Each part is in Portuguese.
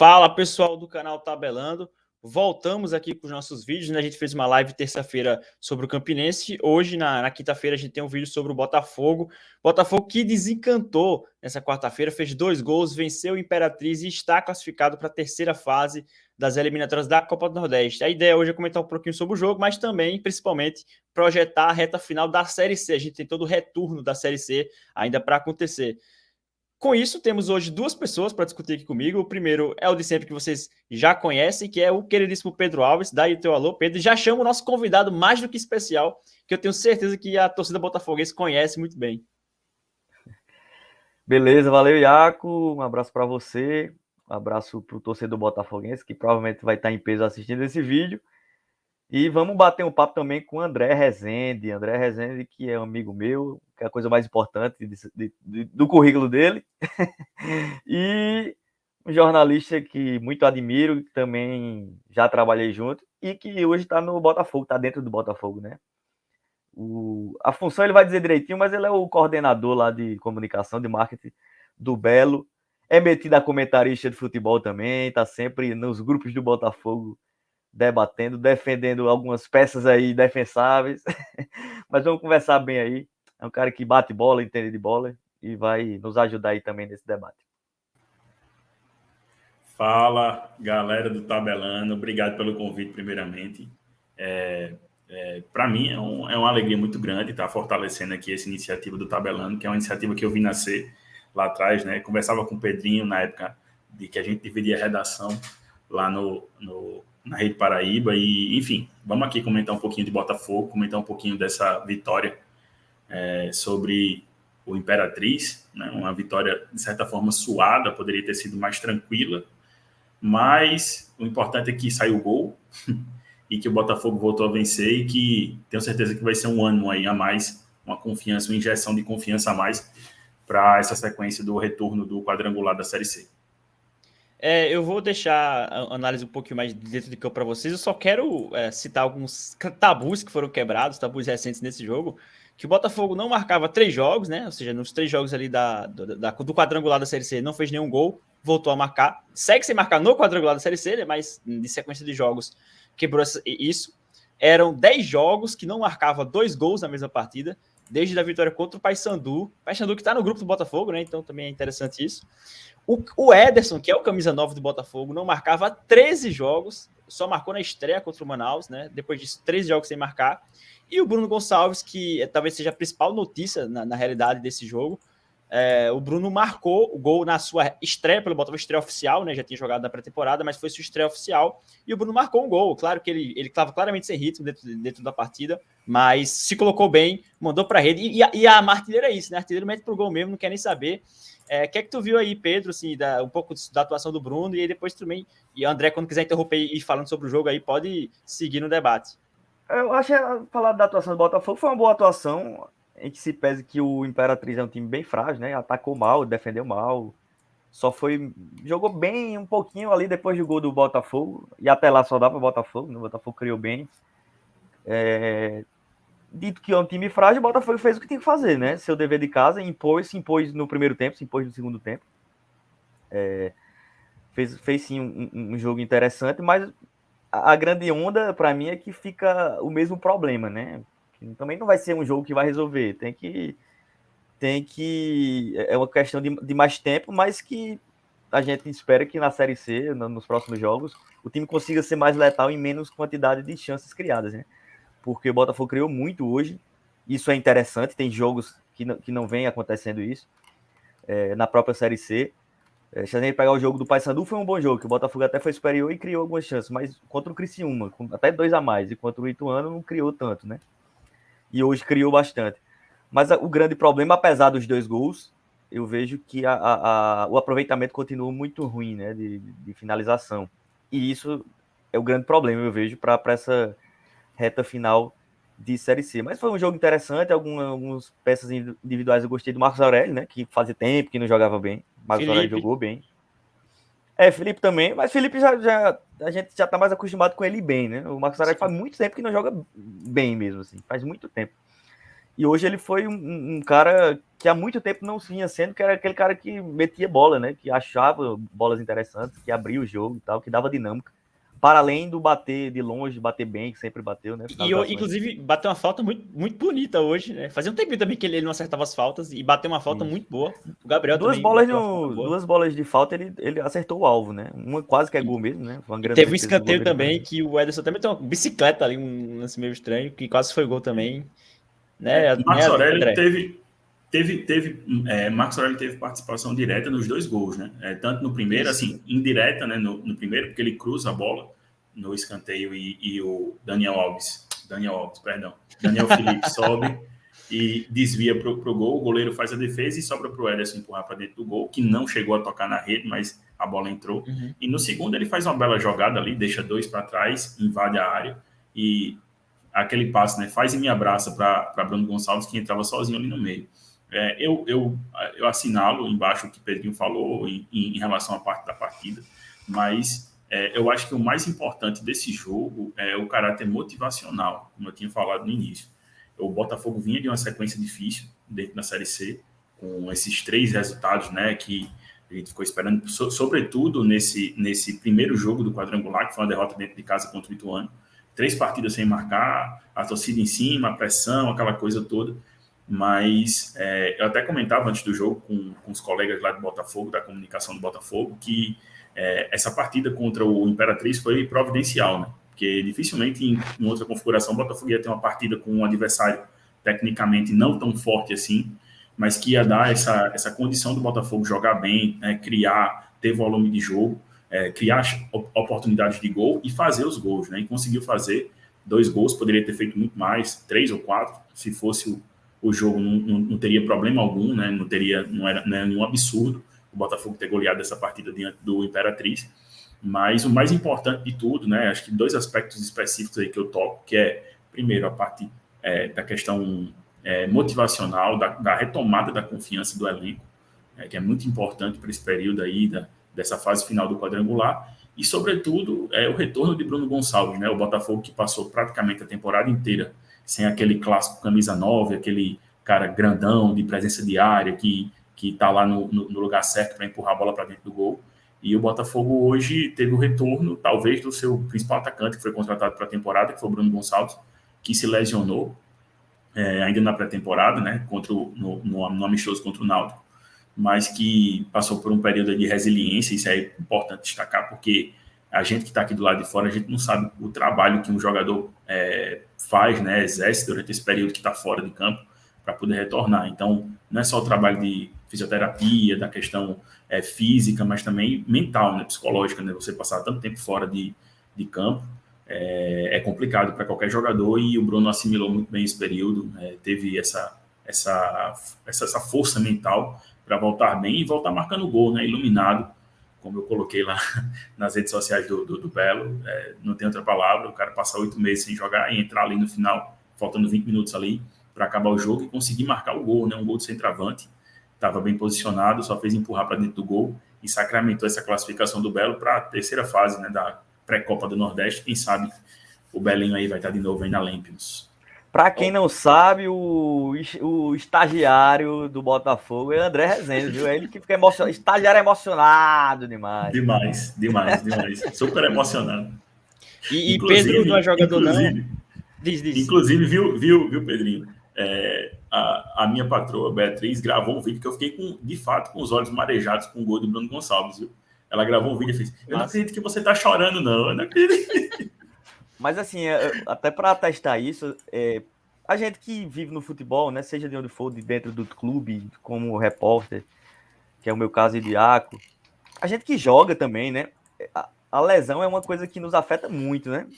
Fala, pessoal do canal Tabelando. Voltamos aqui com os nossos vídeos, né? A gente fez uma live terça-feira sobre o Campinense. Hoje, na quinta-feira, a gente tem um vídeo sobre o Botafogo. Botafogo que desencantou nessa quarta-feira, fez 2 gols, venceu o Imperatriz e está classificado para a terceira fase das eliminatórias da Copa do Nordeste. A ideia hoje é comentar um pouquinho sobre o jogo, mas também, principalmente, projetar a reta final da Série C. A gente tem todo o retorno da Série C ainda para acontecer. Com isso, temos hoje 2 pessoas para discutir aqui comigo. O primeiro é o de sempre que vocês já conhecem, que é o queridíssimo Pedro Alves. Dá aí o teu alô, Pedro. Já chamo o nosso convidado mais do que especial, que eu tenho certeza que a torcida botafoguense conhece muito bem. Beleza, valeu, Iaco. Um abraço para você. Um abraço para o torcedor botafoguense, que provavelmente vai estar em peso assistindo esse vídeo. E vamos bater um papo também com o André Rezende. André Rezende, que é um amigo meu, que é a coisa mais importante do currículo dele. E um jornalista que muito admiro, que também já trabalhei junto e que hoje está no Botafogo, está dentro do Botafogo, né? A função ele vai dizer direitinho, mas ele é o coordenador lá de comunicação, de marketing do Belo. É metido a comentarista de futebol também, está sempre nos grupos do Botafogo debatendo, defendendo algumas peças aí defensáveis. Mas vamos conversar bem aí. É um cara que bate bola, entende de bola e vai nos ajudar aí também nesse debate. Fala, galera do Tabelando. Obrigado pelo convite, primeiramente. Para mim é uma alegria muito grande estar fortalecendo aqui essa iniciativa do Tabelando, que é uma iniciativa que eu vi nascer lá atrás, né? Conversava com o Pedrinho na época de que a gente dividia a redação lá na Rede Paraíba e, enfim, vamos aqui comentar um pouquinho de Botafogo, comentar um pouquinho dessa vitória sobre o Imperatriz, né? Uma vitória, de certa forma, suada, poderia ter sido mais tranquila, mas o importante é que saiu o gol e que o Botafogo voltou a vencer e que tenho certeza que vai ser um ânimo aí a mais, uma confiança, uma injeção de confiança a mais para essa sequência do retorno do quadrangular da Série C. Eu vou deixar a análise um pouquinho mais dentro de campo para vocês. Eu só quero citar alguns tabus que foram quebrados, tabus recentes nesse jogo, que o Botafogo não marcava 3 jogos, né? Ou seja, nos 3 jogos ali do quadrangular da Série C não fez nenhum gol, voltou a marcar. Segue sem marcar no quadrangular da Série C, né? Mas de sequência de jogos quebrou isso. Eram 10 jogos que não marcava 2 gols na mesma partida, desde a vitória contra o Paysandu. O Paysandu que está no grupo do Botafogo, né? Então também é interessante isso. O Ederson, que é o camisa 9 do Botafogo, não marcava 13 jogos, só marcou na estreia contra o Manaus, né? Depois disso, 13 jogos sem marcar. E o Bruno Gonçalves, que talvez seja a principal notícia na realidade desse jogo. O Bruno marcou o gol na sua estreia pelo Botafogo, estreia oficial, né? Já tinha jogado na pré-temporada, mas foi sua estreia oficial. E o Bruno marcou um gol. Claro que ele estava claramente sem ritmo dentro da partida, mas se colocou bem, mandou para a rede. E a artilheira é isso, né? A artilheira mete pro gol mesmo, não quer nem saber. O que é que tu viu aí, Pedro, assim, um pouco da atuação do Bruno, e aí depois também, e André, quando quiser interromper e ir falando sobre o jogo aí, pode seguir no debate. Eu acho que falar da atuação do Botafogo foi uma boa atuação, em que se pese que o Imperatriz é um time bem frágil, né? Atacou mal, defendeu mal, jogou bem um pouquinho ali depois do gol do Botafogo, e até lá só dava o Botafogo, né? O Botafogo criou bem. Dito que é um time frágil, o Botafogo fez o que tinha que fazer, né? Seu dever de casa, se impôs no primeiro tempo, se impôs no segundo tempo. Fez sim um jogo interessante, mas a grande onda, para mim, é que fica o mesmo problema, né? Também não vai ser um jogo que vai resolver. É uma questão de mais tempo, mas que a gente espera que na Série C, nos próximos jogos, o time consiga ser mais letal em menos quantidade de chances criadas, né? Porque o Botafogo criou muito hoje. Isso é interessante, tem jogos que não vem acontecendo isso. Na própria Série C. Se a gente pegar o jogo do Paysandu, foi um bom jogo, que o Botafogo até foi superior e criou algumas chances, mas contra o Criciúma, com até 2 a mais, e contra o Ituano não criou tanto, né? E hoje criou bastante. Mas o grande problema, apesar dos 2 gols, eu vejo que o aproveitamento continua muito ruim, né, de finalização. E isso é o grande problema, eu vejo, para essa reta final de Série C. Mas foi um jogo interessante, algumas peças individuais eu gostei do Marcos Aurélio, né, que fazia tempo que não jogava bem. Marcos Aurélio jogou bem. Felipe também, mas Felipe a gente já tá mais acostumado com ele bem, né? O Marcos Aurélio faz muito tempo que não joga bem mesmo, assim, faz muito tempo. E hoje ele foi um cara que há muito tempo não vinha sendo, que era aquele cara que metia bola, né? Que achava bolas interessantes, que abria o jogo e tal, que dava dinâmica. Para além do bater de longe, bater bem, que sempre bateu, né? Inclusive, bateu uma falta muito, muito bonita hoje, né? Fazia um tempinho também que ele não acertava as faltas e bateu uma falta muito boa. O Gabriel duas também bolas bateu uma falta boa. duas bolas de falta, ele acertou o alvo, né? Uma quase que é gol mesmo, né? Foi uma grande teve um defesa do escanteio goleiro também, que o Ederson também tem uma bicicleta ali, um lance meio estranho, que quase foi gol também. Né, Marcos Aurélio André? Marcos Aurélio teve participação direta nos 2 gols, né? Tanto no primeiro, assim, indireta, né? No primeiro, porque ele cruza a bola no escanteio e o Daniel Felipe sobe e desvia para o gol, o goleiro faz a defesa e sobra para o Ederson empurrar para dentro do gol, que não chegou a tocar na rede, mas a bola entrou. Uhum. E no segundo ele faz uma bela jogada ali, deixa 2 para trás, invade a área e aquele passe, né, faz e me abraça para Bruno Gonçalves, que entrava sozinho ali no meio. Eu assinalo embaixo o que o Pedrinho falou em relação à parte da partida, mas eu acho que o mais importante desse jogo é o caráter motivacional, como eu tinha falado no início. O Botafogo vinha de uma sequência difícil dentro da Série C, com esses 3 resultados, né, que a gente ficou esperando, sobretudo nesse primeiro jogo do quadrangular, que foi uma derrota dentro de casa contra o Ituano. 3 partidas sem marcar, a torcida em cima, a pressão, aquela coisa toda. Mas eu até comentava antes do jogo com os colegas lá do Botafogo, da comunicação do Botafogo, que essa partida contra o Imperatriz foi providencial, né? Porque dificilmente em outra configuração o Botafogo ia ter uma partida com um adversário tecnicamente não tão forte assim, mas que ia dar essa condição do Botafogo jogar bem, né? Criar, ter volume de jogo, criar oportunidades de gol e fazer os gols, né? E conseguiu fazer 2 gols, poderia ter feito muito mais, 3 ou 4, se fosse o jogo não teria problema algum, né? Não era nenhum absurdo o Botafogo ter goleado essa partida diante do Imperatriz. Mas o mais importante de tudo, né? Acho que 2 aspectos específicos aí que eu toco, que é, primeiro, a parte da questão motivacional, da retomada da confiança do elenco, que é muito importante para esse período aí dessa fase final do quadrangular, e, sobretudo, o retorno de Bruno Gonçalves, né? O Botafogo que passou praticamente a temporada inteira sem aquele clássico camisa 9, aquele cara grandão de presença diária que está lá no lugar certo para empurrar a bola para dentro do gol. E o Botafogo hoje teve o retorno, talvez, do seu principal atacante, que foi contratado para a temporada, que foi o Bruno Gonçalves, que se lesionou ainda na pré-temporada, né, no amistoso contra o Náutico, mas que passou por um período de resiliência. Isso é importante destacar, porque a gente que está aqui do lado de fora, a gente não sabe o trabalho que um jogador faz, né, exerce durante esse período que está fora de campo para poder retornar. Então, não é só o trabalho de fisioterapia, da questão física, mas também mental, né, psicológica, né, você passar tanto tempo fora de campo é complicado para qualquer jogador, e o Bruno assimilou muito bem esse período, teve essa força mental para voltar bem e voltar marcando gol, né, iluminado, como eu coloquei lá nas redes sociais do Belo. Não tem outra palavra, o cara passar 8 meses sem jogar e entrar ali no final, faltando 20 minutos ali para acabar o jogo, e conseguir marcar o gol, né, um gol de centroavante, estava bem posicionado, só fez empurrar para dentro do gol e sacramentou essa classificação do Belo para a terceira fase, né, da pré-Copa do Nordeste. Quem sabe o Belinho aí vai estar de novo aí na Lampions. Para quem não sabe, o estagiário do Botafogo é André Rezende, viu? É ele que fica emocionado. Estagiário emocionado demais. Demais. Super emocionado. E Pedro não é jogador, não? Diz. Inclusive, viu, Pedrinho? A minha patroa, Beatriz, gravou um vídeo que eu fiquei, de fato, com os olhos marejados com o gol do Bruno Gonçalves, viu? Ela gravou um vídeo e fez: eu não acredito que você tá chorando, não. Eu não acredito. Mas, assim, até para atestar isso, a gente que vive no futebol, né, seja de onde for, de dentro do clube, como repórter, que é o meu caso de Iaco, a gente que joga também, né, a lesão é uma coisa que nos afeta muito, né?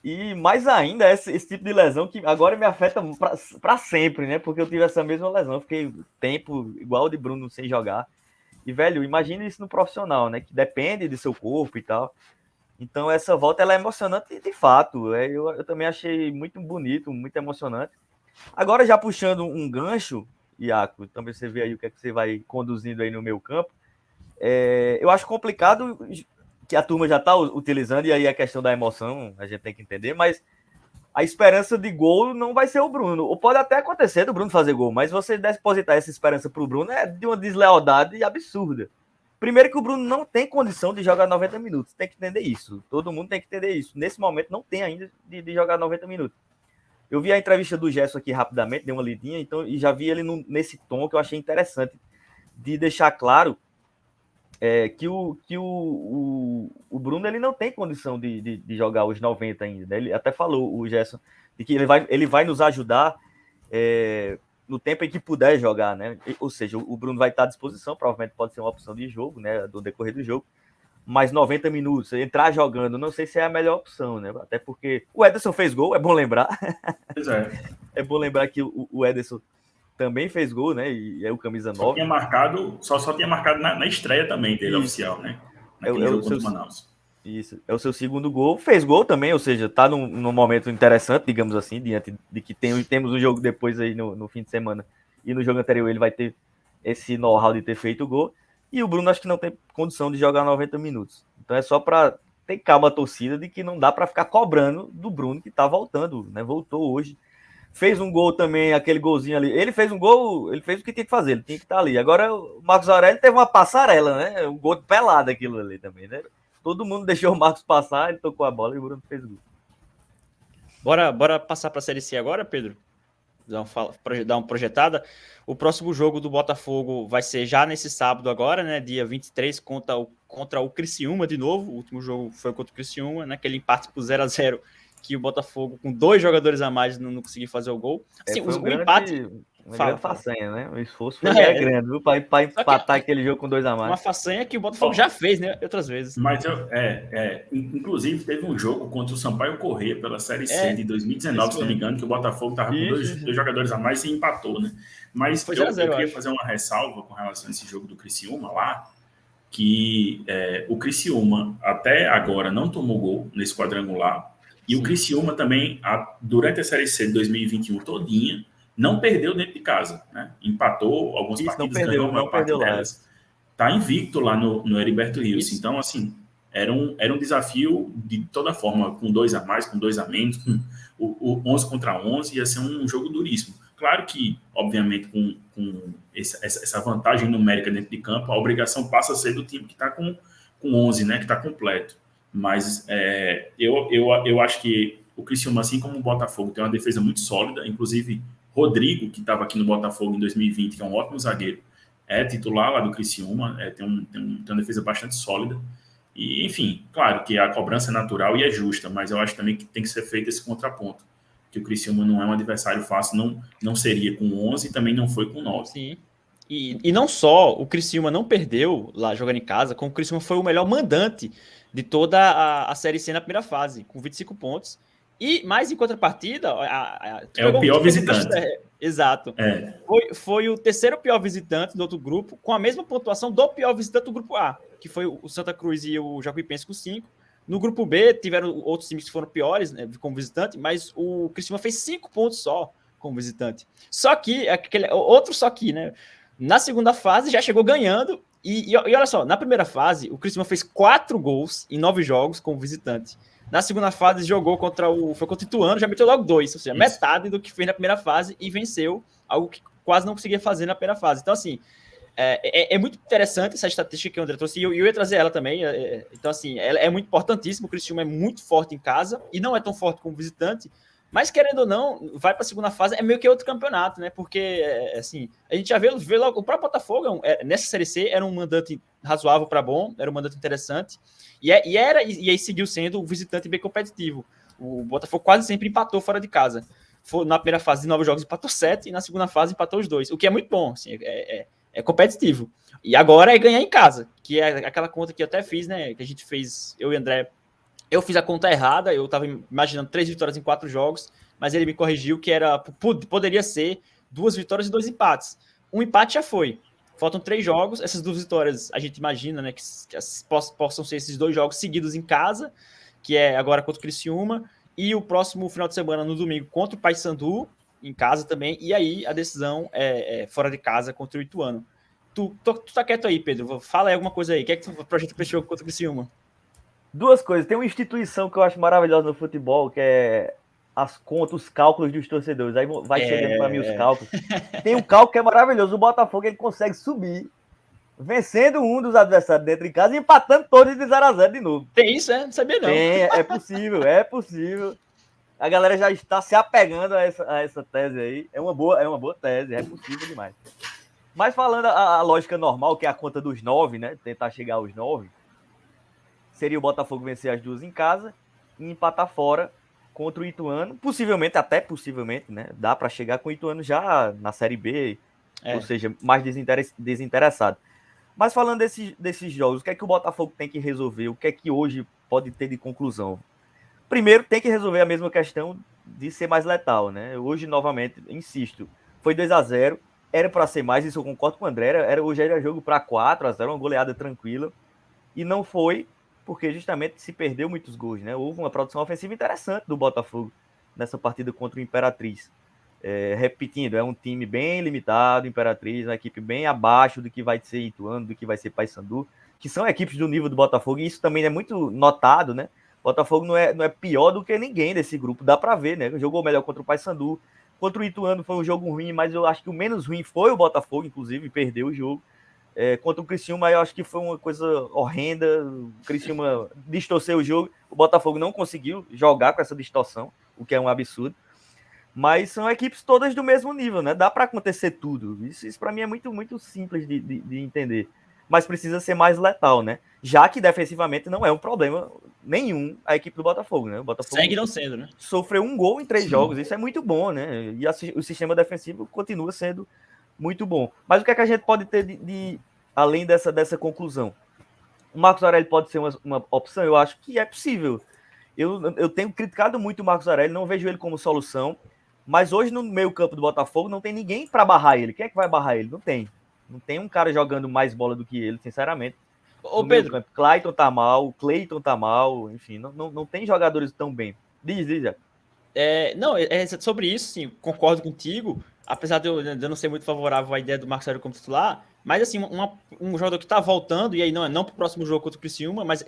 E mais ainda esse tipo de lesão que agora me afeta para sempre, né? Porque eu tive essa mesma lesão, eu fiquei tempo igual de Bruno sem jogar. E, velho, imagina isso no profissional, né? Que depende do seu corpo e tal. Então, essa volta, ela é emocionante de fato. Eu também achei muito bonito, muito emocionante. Agora, já puxando um gancho, Iaco, também você vê aí o que é que você vai conduzindo aí no meu campo. Eu acho complicado que a turma já está utilizando, e aí a questão da emoção, a gente tem que entender, mas a esperança de gol não vai ser o Bruno. Ou pode até acontecer do Bruno fazer gol, mas você depositar essa esperança pro Bruno é de uma deslealdade absurda. Primeiro que o Bruno não tem condição de jogar 90 minutos. Tem que entender isso. Todo mundo tem que entender isso. Nesse momento não tem ainda de jogar 90 minutos. Eu vi a entrevista do Gerson aqui rapidamente, dei uma lidinha, então, e já vi ele nesse tom que eu achei interessante de deixar claro que o Bruno ele não tem condição de jogar os 90 ainda. Né? Ele até falou, o Gerson, de que ele vai nos ajudar no tempo em que puder jogar, né? Ou seja, o Bruno vai estar à disposição, provavelmente pode ser uma opção de jogo, né? Do decorrer do jogo, mas 90 minutos, entrar jogando, não sei se é a melhor opção, né? Até porque o Ederson fez gol, é bom lembrar. Pois é. É bom lembrar que o Ederson também fez gol, né? E é o camisa 9. Só tinha marcado na estreia também dele, oficial, né? Naquele jogo contra o Manaus. Isso, é o seu segundo gol. Fez gol também, ou seja, tá num momento interessante, digamos assim, diante de que temos um jogo depois aí no fim de semana. E no jogo anterior ele vai ter esse know-how de ter feito o gol. E o Bruno acho que não tem condição de jogar 90 minutos. Então é só para ter calma a torcida de que não dá para ficar cobrando do Bruno que tá voltando, né? Voltou hoje. Fez um gol também, aquele golzinho ali. Ele fez um gol, ele fez o que tinha que fazer, ele tinha que estar ali. Agora o Marcos Aurélio teve uma passarela, né? Um gol pelado aquilo ali também, né? Todo mundo deixou o Marcos passar, ele tocou a bola e o Bruno fez o gol. Bora passar para a Série C agora, Pedro? Dar uma projetada. O próximo jogo do Botafogo vai ser já nesse sábado agora, né? Dia 23, contra o Criciúma de novo. O último jogo foi contra o Criciúma, né? Aquele empate por 0-0 que o Botafogo, com 2 jogadores a mais, não conseguiu fazer o gol. Assim, empate... Uma grande façanha, né? O esforço foi grande, viu? Para empatar aquele jogo com 2 a mais. Uma façanha que o Botafogo já fez, né? Outras vezes. Mas inclusive teve um jogo contra o Sampaio Corrêa pela Série C de 2019, se não me engano, que o Botafogo estava com dois jogadores a mais e empatou, né? Mas eu queria fazer uma ressalva com relação a esse jogo do Criciúma lá, que o Criciúma até agora não tomou gol nesse quadrangular. E o Criciúma também, durante a Série C de 2021 todinha, não perdeu dentro de casa, né? Empatou algumas partidas, ganhou uma parte delas. Está invicto lá no Heriberto Rios. Então, assim, era um desafio de toda forma, com 2 a mais, com 2 a menos, com o 11 contra 11, ia ser um jogo duríssimo. Claro que, obviamente, com essa vantagem numérica dentro de campo, a obrigação passa a ser do time que está com 11, né? Que está completo. Mas eu acho que o Criciúma, assim como o Botafogo, tem uma defesa muito sólida. Inclusive, Rodrigo, que estava aqui no Botafogo em 2020, que é um ótimo zagueiro, é titular lá do Criciúma, tem uma defesa bastante sólida. E, enfim, claro que a cobrança é natural e é justa, mas eu acho também que tem que ser feito esse contraponto, que o Criciúma não é um adversário fácil, não seria com 11 e também não foi com 9. Sim. E não só o Criciúma não perdeu lá jogando em casa, como o Criciúma foi o melhor mandante de toda a Série C na primeira fase, com 25 pontos. E mais em contrapartida... é o pior visitante. Exato. Foi o terceiro pior visitante do outro grupo, com a mesma pontuação do pior visitante do grupo A, que foi o Santa Cruz e o Jacuipense com 5. No grupo B, tiveram outros times que foram piores, né, como visitante, mas o Criciúma fez 5 pontos só como visitante. Só que, né? Na segunda fase já chegou ganhando. E olha só, na primeira fase, o Criciúma fez 4 gols em 9 jogos como visitante. Na segunda fase, jogou contra o Ituano, já meteu logo 2, ou seja, metade do que fez na primeira fase e venceu, algo que quase não conseguia fazer na primeira fase. Então, assim, é muito interessante essa estatística que o André trouxe, e eu ia trazer ela também. Então, assim, ela é muito importantíssima. O Criciúma é muito forte em casa e não é tão forte como visitante, mas, querendo ou não, vai para a segunda fase, é meio que outro campeonato, né? Porque, assim, a gente já vê logo, o próprio Botafogo, nessa Série C, era um mandante razoável para bom, era um mandante interessante, e aí seguiu sendo o visitante bem competitivo. O Botafogo quase sempre empatou fora de casa. Na primeira fase de 9 jogos empatou 7, e na segunda fase empatou os 2, o que é muito bom, assim, é competitivo. E agora é ganhar em casa, que é aquela conta que eu até fiz, né? Que a gente fez, eu e o André. Eu fiz a conta errada, eu estava imaginando 3 vitórias em 4 jogos, mas ele me corrigiu que poderia ser 2 vitórias e 2 empates. Um empate já foi. Faltam 3 jogos, essas 2 vitórias a gente imagina, né, que possam ser esses 2 jogos seguidos em casa, que é agora contra o Criciúma, e o próximo final de semana, no domingo, contra o Paysandu, em casa também, e aí a decisão é fora de casa contra o Ituano. Tu tá quieto aí, Pedro, fala aí alguma coisa aí, o que é que tu projeta para esse jogo contra o Criciúma? 2 coisas. Tem uma instituição que eu acho maravilhosa no futebol, que é as contas, os cálculos dos torcedores. Aí vai chegando para mim os cálculos. Tem um cálculo que é maravilhoso. O Botafogo ele consegue subir, vencendo um dos adversários dentro de casa e empatando todos de 0-0 de novo. Tem isso, né? Não sabia não. É possível, é possível. A galera já está se apegando a essa tese aí. É uma boa tese, é possível demais. Mas falando a lógica normal, que é a conta dos 9, né? Tentar chegar aos 9, seria o Botafogo vencer as duas em casa e empatar fora contra o Ituano. Possivelmente, né? Dá para chegar com o Ituano já na Série B, ou seja, mais desinteressado. Mas falando desses jogos, o que é que o Botafogo tem que resolver? O que é que hoje pode ter de conclusão? Primeiro, tem que resolver a mesma questão de ser mais letal, né? Hoje, novamente, insisto, foi 2-0, era para ser mais, isso eu concordo com o André, hoje era jogo para 4-0, uma goleada tranquila, e não foi, porque justamente se perdeu muitos gols, né? Houve uma produção ofensiva interessante do Botafogo nessa partida contra o Imperatriz. Repetindo, é um time bem limitado, Imperatriz, uma equipe bem abaixo do que vai ser Ituano, do que vai ser Paysandu, que são equipes do nível do Botafogo, e isso também é muito notado, né? O Botafogo não é pior do que ninguém desse grupo, dá para ver, né? Jogou melhor contra o Paysandu, contra o Ituano foi um jogo ruim, mas eu acho que o menos ruim foi o Botafogo, inclusive, perdeu o jogo. Contra o Criciúma, eu acho que foi uma coisa horrenda, o Criciúma distorceu o jogo, o Botafogo não conseguiu jogar com essa distorção, o que é um absurdo. Mas são equipes todas do mesmo nível, né? Dá para acontecer tudo. Isso para mim é muito, muito simples de entender. Mas precisa ser mais letal, né? Já que defensivamente não é um problema nenhum a equipe do Botafogo, né? O Botafogo segue não sendo, né? Sofreu um gol em 3 jogos. Isso é muito bom, né? E o sistema defensivo continua sendo muito bom. Mas o que é que a gente pode ter além dessa conclusão? O Marcos Aurélio pode ser uma opção? Eu acho que é possível. Eu tenho criticado muito o Marcos Aurélio, não vejo ele como solução. Mas hoje no meio campo do Botafogo não tem ninguém para barrar ele. Quem é que vai barrar ele? Não tem. Não tem um cara jogando mais bola do que ele, sinceramente. Ô, Pedro. Clayton tá mal, o Cleiton tá mal, enfim, não tem jogadores tão bem. Diz, já. Sobre isso, sim, concordo contigo. Apesar de eu não ser muito favorável à ideia do Marcos Aurélio como titular, mas assim, um jogador que tá voltando, e aí não pro próximo jogo contra o Criciúma, mas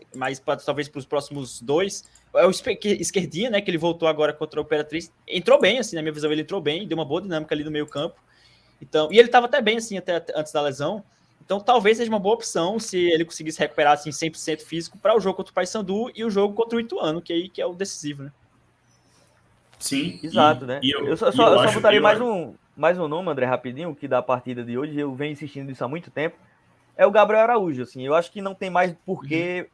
talvez pros próximos 2, é o esquerdinha, né, que ele voltou agora contra o Imperatriz, entrou bem, assim, na minha visão, ele entrou bem, deu uma boa dinâmica ali no meio campo, então, e ele tava até bem, assim, até antes da lesão, então talvez seja uma boa opção se ele conseguisse recuperar, assim, 100% físico para o jogo contra o Paysandu e o jogo contra o Ituano, que é o decisivo, né. Sim, exato, né? Eu só botaria mais um nome, André, rapidinho, que da partida de hoje, eu venho insistindo nisso há muito tempo, é o Gabriel Araújo, assim, eu acho que não tem mais por que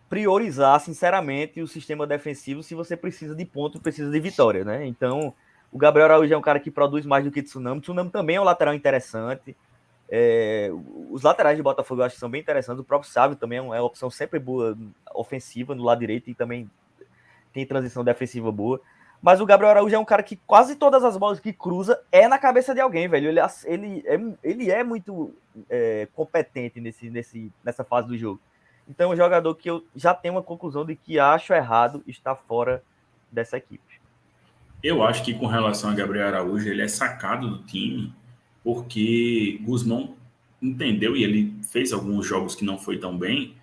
priorizar, sinceramente, o sistema defensivo se você precisa de ponto, precisa de vitória, né? Então, o Gabriel Araújo é um cara que produz mais do que Tsunami. Tsunami também é um lateral interessante. Os laterais de Botafogo eu acho que são bem interessantes. O próprio Sávio também é uma opção sempre boa, ofensiva, no lado direito, e também tem transição defensiva boa. Mas o Gabriel Araújo é um cara que quase todas as bolas que cruza é na cabeça de alguém, velho. Ele é muito competente nessa fase do jogo. Então, um jogador que eu já tenho uma conclusão de que acho errado estar fora dessa equipe. Eu acho que com relação a Gabriel Araújo, ele é sacado do time porque Guzmão entendeu, e ele fez alguns jogos que não foi tão bem,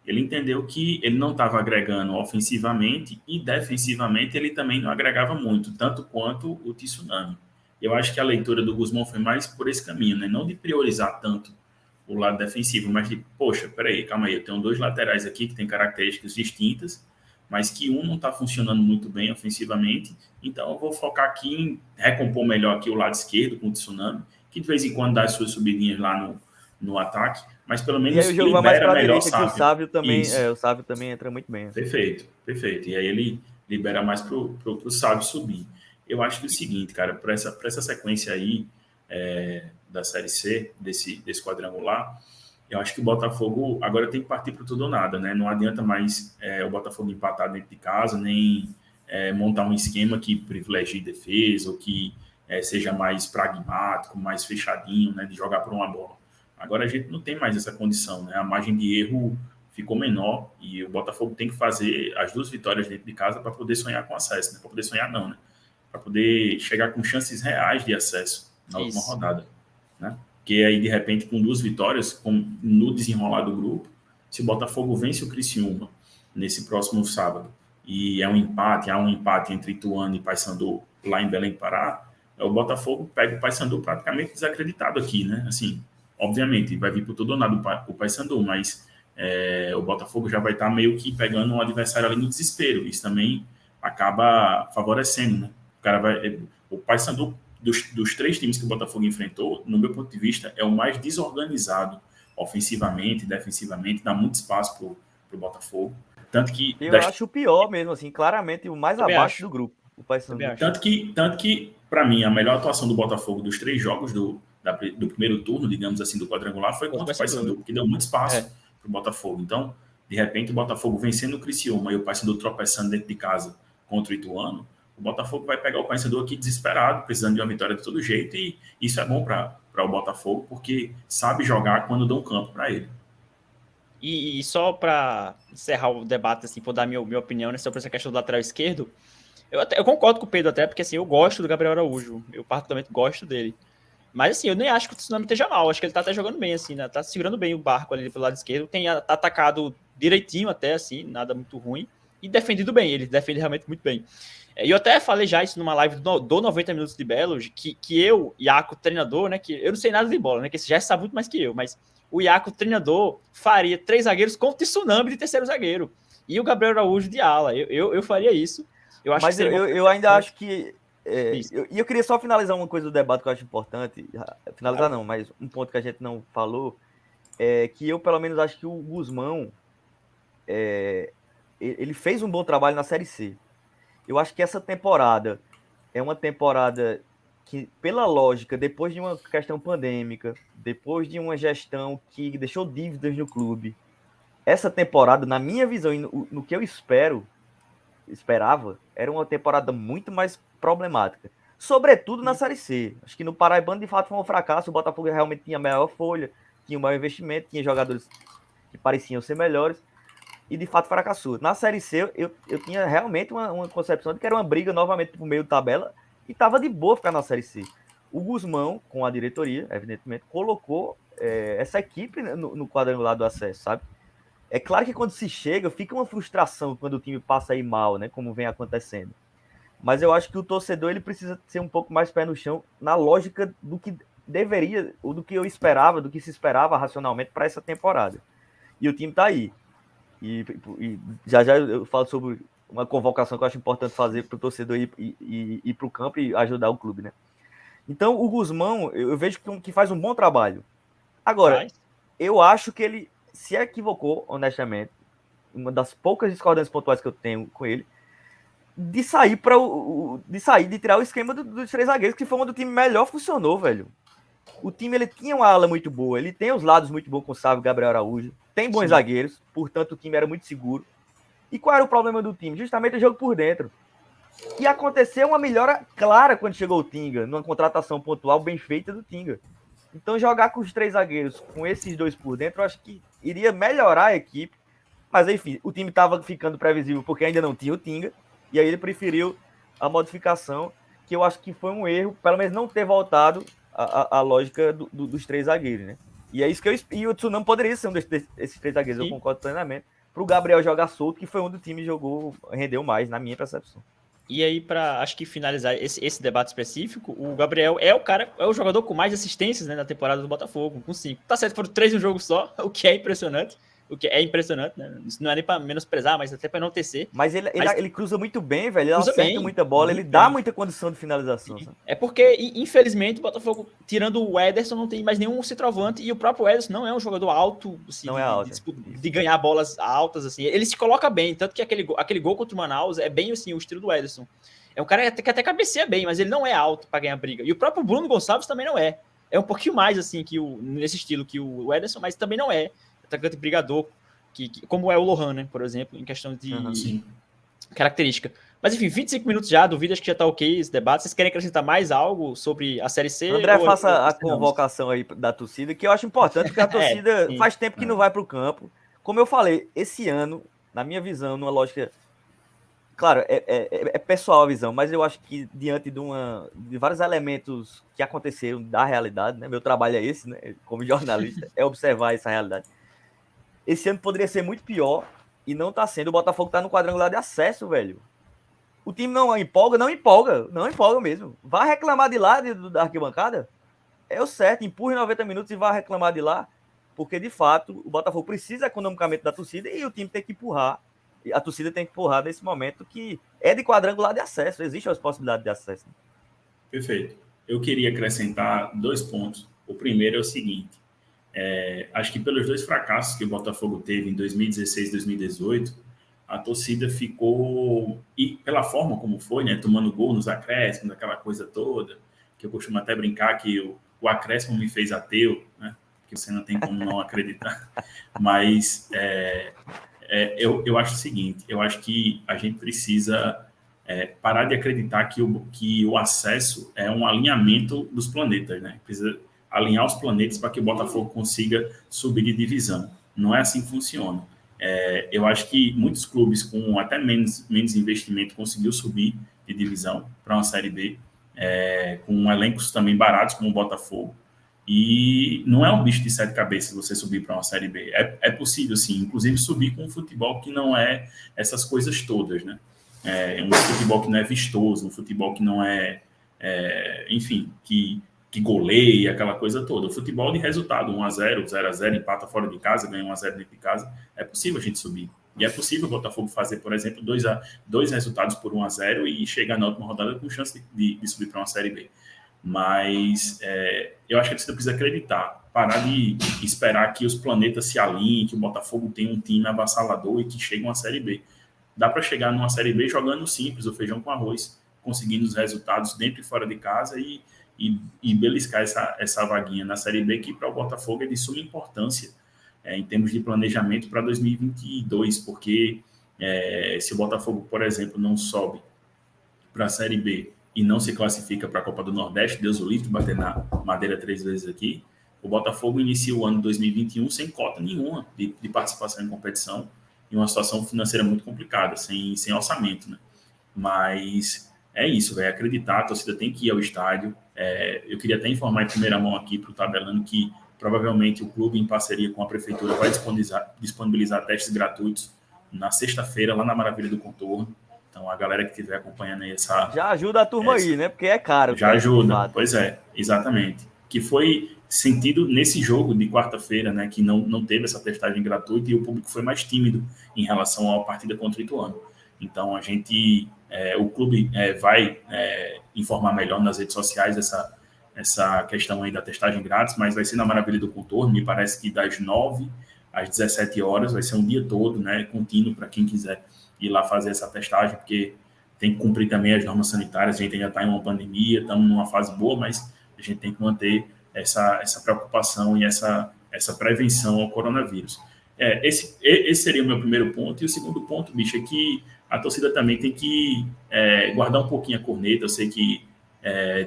ele entendeu que ele não estava agregando ofensivamente e defensivamente ele também não agregava muito, tanto quanto o Tsunami. Eu acho que a leitura do Guzmão foi mais por esse caminho, né? Não de priorizar tanto o lado defensivo, mas de, poxa, peraí, calma aí, eu tenho 2 laterais aqui que têm características distintas, mas que um não está funcionando muito bem ofensivamente, então eu vou focar aqui em recompor melhor aqui o lado esquerdo com o Tsunami, que de vez em quando dá as suas subidinhas lá no ataque, mas pelo menos e aí o jogo vai mais para a direita, Sávio. que o Sávio também entra muito bem. Perfeito. E aí ele libera mais para o Sávio subir. Eu acho que é o seguinte, cara, para essa sequência aí da Série C, desse quadrangular, eu acho que o Botafogo agora tem que partir para tudo ou nada, né? Não adianta mais o Botafogo empatar dentro de casa, nem montar um esquema que privilegie defesa ou que seja mais pragmático, mais fechadinho, né? De jogar por uma bola. Agora a gente não tem mais essa condição, né? A margem de erro ficou menor e o Botafogo tem que fazer as 2 vitórias dentro de casa para poder sonhar com acesso, né? Para poder sonhar não, né? Para poder chegar com chances reais de acesso na última rodada, né? Porque aí, de repente, com 2 vitórias, no desenrolar do grupo, se o Botafogo vence o Criciúma nesse próximo sábado e há um empate entre Ituano e Paysandu lá em Belém do Pará, o Botafogo pega o Paysandu praticamente desacreditado aqui, né? Assim, obviamente, vai vir por todo ou nada o Paysandu, mas o Botafogo já vai estar meio que pegando um adversário ali no desespero. Isso também acaba favorecendo, né? O Paysandu, dos 3 times que o Botafogo enfrentou, no meu ponto de vista, é o mais desorganizado ofensivamente, defensivamente, dá muito espaço para o Botafogo. Tanto que Eu acho o pior mesmo, assim, claramente o mais abaixo do grupo, o Paysandu. Tanto que para mim, a melhor atuação do Botafogo dos 3 jogos do primeiro turno, digamos assim, do quadrangular, foi contra o Paysandu, que deu muito espaço para o Botafogo. Então, de repente, o Botafogo vencendo o Criciúma e o Paysandu tropeçando dentro de casa contra o Ituano, o Botafogo vai pegar o Paysandu aqui desesperado, precisando de uma vitória de todo jeito, e isso é bom para o Botafogo, porque sabe jogar quando dão campo para ele. E só para encerrar o debate, assim, por dar minha opinião, né, sobre essa questão do lateral esquerdo, eu concordo com o Pedro até, porque assim, eu gosto do Gabriel Araújo, eu particularmente gosto dele. Mas assim, eu nem acho que o Tsunami esteja mal, acho que ele tá até jogando bem, assim, né? Tá segurando bem o barco ali pelo lado esquerdo, tem atacado direitinho até, assim, nada muito ruim, e defendido bem, ele defende realmente muito bem. E eu até falei já isso numa live do 90 Minutos de Belo, que eu, Iaco, treinador, né, que eu não sei nada de bola, né, que esse já sabe muito mais que eu, mas o Iaco, treinador, faria 3 zagueiros com o Tsunami de terceiro zagueiro, e o Gabriel Araújo de ala, eu faria isso. Eu acho mas que eu ainda acho que... eu queria só finalizar uma coisa do debate que eu acho importante, finalizar não, mas um ponto que a gente não falou, é que eu pelo menos acho que o Guzmão, ele fez um bom trabalho na Série C. Eu acho que essa temporada é uma temporada que, pela lógica, depois de uma questão pandêmica, depois de uma gestão que deixou dívidas no clube, essa temporada, na minha visão e no que eu esperava, era uma temporada muito mais problemática. Sobretudo na Série C. Acho que no Paraibano, de fato, foi um fracasso. O Botafogo realmente tinha maior folha, tinha maior investimento, tinha jogadores que pareciam ser melhores. E de fato fracassou. Na Série C, eu tinha realmente uma concepção de que era uma briga novamente pro meio de tabela e tava de boa ficar na Série C. O Guzmão, com a diretoria, evidentemente, colocou essa equipe no quadrangular do acesso, sabe? É claro que quando se chega, fica uma frustração quando o time passa aí mal, né? Como vem acontecendo. Mas eu acho que o torcedor ele precisa ser um pouco mais pé no chão na lógica do que deveria, ou do que eu esperava, do que se esperava racionalmente para essa temporada. E o time tá aí. E já eu falo sobre uma convocação que eu acho importante fazer para o torcedor ir para o campo e ajudar o clube, né? Então, o Guzmão, eu vejo que faz um bom trabalho. Agora, eu acho que ele se equivocou, honestamente, uma das poucas discordâncias pontuais que eu tenho com ele, de sair de tirar o esquema dos 3 zagueiros, que foi onde o time melhor funcionou, velho. O time ele tinha uma ala muito boa, ele tem os lados muito bons com o Sávio, Gabriel Araújo, tem bons zagueiros, portanto o time era muito seguro. E qual era o problema do time? Justamente o jogo por dentro. E aconteceu uma melhora clara quando chegou o Tinga, numa contratação pontual bem feita do Tinga. Então jogar com os 3 zagueiros, com esses 2 por dentro, eu acho que iria melhorar a equipe. Mas enfim, o time estava ficando previsível porque ainda não tinha o Tinga, e aí ele preferiu a modificação, que eu acho que foi um erro, pelo menos não ter voltado a lógica dos 3 zagueiros, né? E é isso que e o Tsunami poderia ser um desses 3 zagueiros, eu concordo plenamente, para o Gabriel jogar solto, que foi onde o time rendeu mais, na minha percepção. E aí, para acho que finalizar esse debate específico, o Gabriel é o jogador com mais assistências, né, na temporada do Botafogo, com 5. Tá certo, foram 3 no jogo só, o que é impressionante. Né? Isso não é nem para menosprezar, mas até para não tecer. Mas ele cruza muito bem, velho. Ele acerta bem, muita bola, ele bem. dá muita condição de finalização. Sabe? É porque, infelizmente, o Botafogo, tirando o Ederson, não tem mais nenhum centroavante, e o próprio Ederson não é um jogador alto, assim, não é alto, de ganhar bolas altas, assim. Ele se coloca bem, tanto que aquele gol contra o Manaus é bem assim, o estilo do Ederson. É um cara que até cabeceia bem, mas ele não é alto para ganhar briga. E o próprio Bruno Gonçalves também não é. É um pouquinho mais assim nesse estilo que o Ederson, mas também não é atacante brigador, como é o Lohan, né, por exemplo, em questão de característica. Mas enfim, 25 minutos já, duvido, acho que já tá ok esse debate. Vocês querem acrescentar mais algo sobre a Série C? André, faça a convocação aí da torcida, que eu acho importante, porque a torcida faz tempo que não vai para o campo. Como eu falei, esse ano, na minha visão, numa lógica... Claro, é pessoal a visão, mas eu acho que diante de vários elementos que aconteceram da realidade, né? Meu trabalho é esse, né? Como jornalista, é observar essa realidade. Esse ano poderia ser muito pior, E não tá sendo. O Botafogo tá no quadrangular de acesso, velho. O time não empolga, não empolga. Não empolga mesmo. Vai reclamar de lá, da arquibancada? É o certo. Empurre 90 minutos e vai reclamar de lá. Porque, de fato, o Botafogo precisa economicamente da torcida e o time tem que empurrar. E a torcida tem que empurrar nesse momento que é de quadrangular de acesso. Existe as possibilidades de acesso. Perfeito. Eu queria acrescentar 2 pontos. O primeiro é o seguinte. Acho que pelos 2 fracassos que o Botafogo teve em 2016 e 2018, a torcida ficou, e pela forma como foi, né, tomando gol nos acréscimos, aquela coisa toda, que eu costumo até brincar que o acréscimo me fez ateu, né, que você não tem como não acreditar, mas eu acho o seguinte, eu acho que a gente precisa parar de acreditar que o acesso é um alinhamento dos planetas, né, precisa alinhar os planetas para que o Botafogo consiga subir de divisão. Não é assim que funciona. Eu acho que muitos clubes com até menos investimento conseguiu subir de divisão para uma Série B, com elencos também baratos como o Botafogo. E não é um bicho de 7 cabeças você subir para uma Série B. É possível, sim, inclusive subir com um futebol que não é essas coisas todas, né? Um futebol que não é vistoso, um futebol que não enfim, que goleia, aquela coisa toda. O futebol de resultado, 1-0, 0-0, empata fora de casa, ganha 1-0 dentro de casa, é possível a gente subir. E é possível o Botafogo fazer, por exemplo, dois resultados por 1-0 e chegar na última rodada com chance de subir para uma Série B. Mas eu acho que você precisa acreditar, parar de esperar que os planetas se alinhem, que o Botafogo tenha um time avassalador e que chegue a uma Série B. Dá para chegar numa Série B jogando simples, o feijão com arroz, conseguindo os resultados dentro e fora de casa e beliscar essa vaguinha na Série B, que para o Botafogo é de suma importância em termos de planejamento para 2022, porque se o Botafogo, por exemplo, não sobe para a Série B e não se classifica para a Copa do Nordeste, Deus o livre, bater na madeira 3 vezes aqui, o Botafogo inicia o ano 2021 sem cota nenhuma de participação em competição, em uma situação financeira muito complicada, sem orçamento, né? Mas é isso, acreditar, a torcida tem que ir ao estádio. Eu queria até informar em primeira mão aqui para o Tabelando que provavelmente o clube, em parceria com a prefeitura, vai disponibilizar testes gratuitos na sexta-feira, lá na Maravilha do Contorno. Então, a galera que estiver acompanhando aí já ajuda a turma aí, né? Porque é caro. Já ajuda, pois exatamente. Que foi sentido nesse jogo de quarta-feira, né? Que não teve essa testagem gratuita e o público foi mais tímido em relação à partida contra o Ituano. Então, o clube vai informar melhor nas redes sociais essa questão aí da testagem grátis, mas vai ser na Maravilha do Contorno, me parece que das 9 às 17 horas, vai ser um dia todo, né, contínuo para quem quiser ir lá fazer essa testagem, porque tem que cumprir também as normas sanitárias, a gente ainda está em uma pandemia, estamos numa fase boa, mas a gente tem que manter essa preocupação e essa prevenção ao coronavírus. Esse seria o meu primeiro ponto, e o segundo ponto, bicho, é que a torcida também tem que guardar um pouquinho a corneta. Eu sei que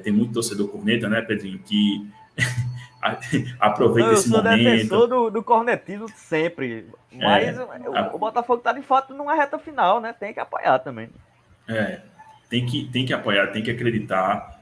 tem muito torcedor corneta, né, Pedrinho, que aproveita esse momento. Eu sou defensor do cornetismo sempre, mas o Botafogo está de fato numa reta final, né, tem que apoiar também. Tem que apoiar, tem que acreditar.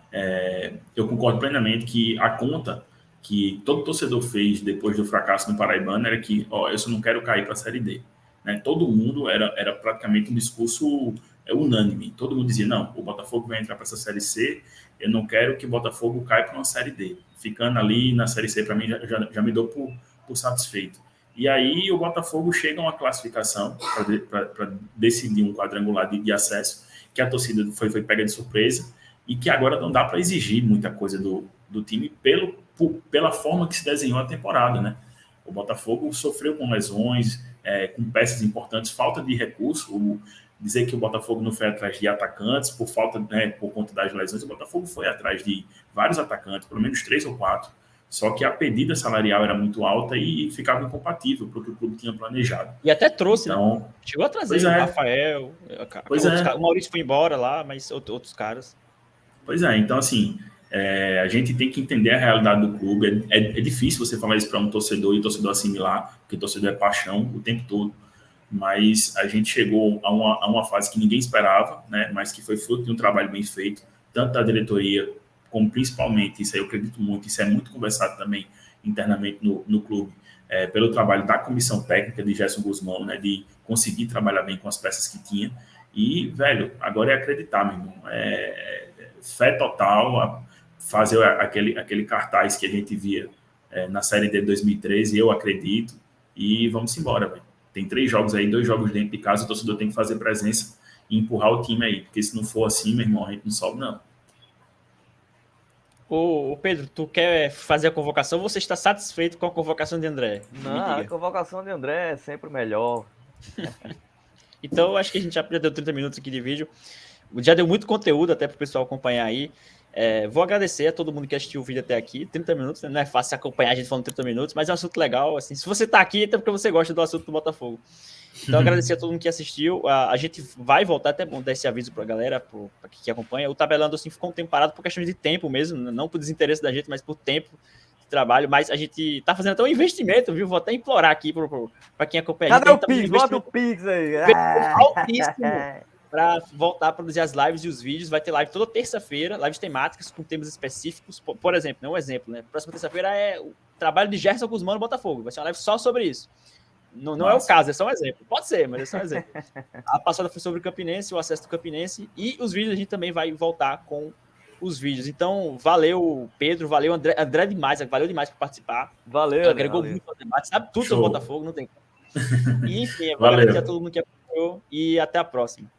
Eu concordo plenamente que a conta que todo torcedor fez depois do fracasso no Paraibano era que eu só não quero cair para a Série D. Né? Todo mundo era praticamente um discurso unânime. Todo mundo dizia, não, o Botafogo vai entrar para essa Série C, eu não quero que o Botafogo caia para uma Série D. Ficando ali na Série C, para mim, já me dou por satisfeito. E aí o Botafogo chega a uma classificação para decidir um quadrangular de acesso, que a torcida foi pega de surpresa, e que agora não dá para exigir muita coisa do time pela forma que se desenhou a temporada, né? O Botafogo sofreu com lesões, com peças importantes, falta de recurso. Dizer que o Botafogo não foi atrás de atacantes por conta das lesões, o Botafogo foi atrás de vários atacantes, pelo menos 3 ou 4, só que a pedida salarial era muito alta e ficava incompatível para o que o clube tinha planejado. E até trouxe, então, né? Chegou a trazer o Rafael, o Maurício foi embora lá, mas outros caras. Pois então assim, a gente tem que entender a realidade do clube. É difícil você falar isso para um torcedor e o torcedor assimilar, porque o torcedor é paixão o tempo todo. Mas a gente chegou a uma fase que ninguém esperava, né? Mas que foi fruto de um trabalho bem feito, tanto da diretoria como principalmente, isso aí eu acredito muito, isso é muito conversado também internamente no clube, pelo trabalho da comissão técnica de Gerson Guzmão, né, de conseguir trabalhar bem com as peças que tinha. E, velho, agora é acreditar, meu irmão. Fé total, fazer aquele cartaz que a gente via na Série D de 2013, eu acredito, e vamos embora, velho. Tem 3 jogos aí, 2 jogos dentro de casa, o torcedor tem que fazer presença e empurrar o time aí, porque se não for assim, meu irmão, a gente não sobe, não. Ô Pedro, tu quer fazer a convocação ou você está satisfeito com a convocação de André? Não, a convocação de André é sempre melhor. Então, acho que a gente já deu 30 minutos aqui de vídeo. Já deu muito conteúdo até para o pessoal acompanhar aí. Vou agradecer a todo mundo que assistiu o vídeo até aqui. 30 minutos, né? Não é fácil acompanhar a gente falando 30 minutos, mas é um assunto legal. Assim, se você está aqui, é porque você gosta do assunto do Botafogo. Então, agradecer a todo mundo que assistiu. A gente vai voltar, até bom dar esse aviso para a galera, para quem acompanha. O Tabelando assim, ficou um tempo parado por questão de tempo mesmo, não por desinteresse da gente, mas por tempo de trabalho. Mas a gente tá fazendo até um investimento, viu? Vou até implorar aqui para quem acompanha a gente. Cadê o Pix? Bota o Pix aí. Altíssimo para voltar a produzir as lives e os vídeos. Vai ter live toda terça-feira, lives temáticas com temas específicos. Por exemplo, né, um exemplo, né? Próxima terça-feira é o trabalho de Gerson Guzmão no Botafogo. Vai ser uma live só sobre isso. Não é o caso, é só um exemplo. Pode ser, mas é só um exemplo. A passada foi sobre o Campinense, o acesso do Campinense, e os vídeos a gente também vai voltar com os vídeos. Então, valeu, Pedro, valeu, André demais, valeu demais por participar. Valeu, agregou valeu. muito ao debate, sabe tudo Show. sobre o Botafogo, não tem como. E, enfim, eu vou agradecer a todo mundo que acompanhou e até a próxima.